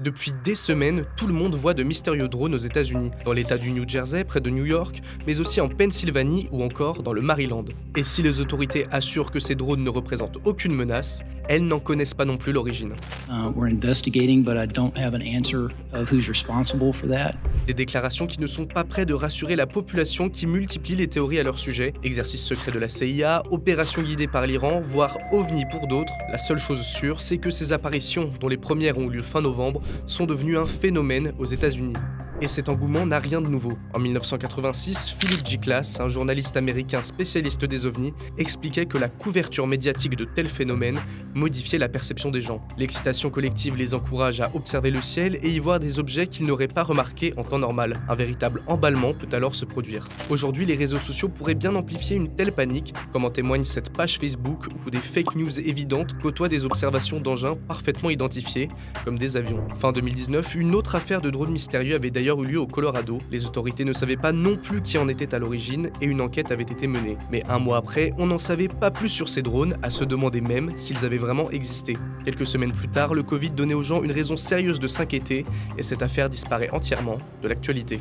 Depuis des semaines, tout le monde voit de mystérieux drones aux États-Unis, dans l'état du New Jersey, près de New York, mais aussi en Pennsylvanie ou encore dans le Maryland. Et si les autorités assurent que ces drones ne représentent aucune menace, elles n'en connaissent pas non plus l'origine. We're investigating, but I don't have an answer of who's responsible for that. Des déclarations qui ne sont pas près de rassurer la population qui multiplie les théories à leur sujet. Exercice secret de la CIA, opération guidée par l'Iran, voire OVNI pour d'autres. La seule chose sûre, c'est que ces apparitions, dont les premières ont eu lieu fin novembre, sont devenues un phénomène aux États-Unis. Et cet engouement n'a rien de nouveau. En 1986, Philip J. Klass, un journaliste américain spécialiste des ovnis, expliquait que la couverture médiatique de tels phénomènes modifiait la perception des gens. L'excitation collective les encourage à observer le ciel et y voir des objets qu'ils n'auraient pas remarqués en temps normal. Un véritable emballement peut alors se produire. Aujourd'hui, les réseaux sociaux pourraient bien amplifier une telle panique, comme en témoigne cette page Facebook où des fake news évidentes côtoient des observations d'engins parfaitement identifiés, comme des avions. Fin 2019, une autre affaire de drone mystérieux avait d'ailleurs eu lieu au Colorado. Les autorités ne savaient pas non plus qui en était à l'origine et une enquête avait été menée. Mais un mois après, on n'en savait pas plus sur ces drones, à se demander même s'ils avaient vraiment existé. Quelques semaines plus tard, le Covid donnait aux gens une raison sérieuse de s'inquiéter et cette affaire disparaît entièrement de l'actualité.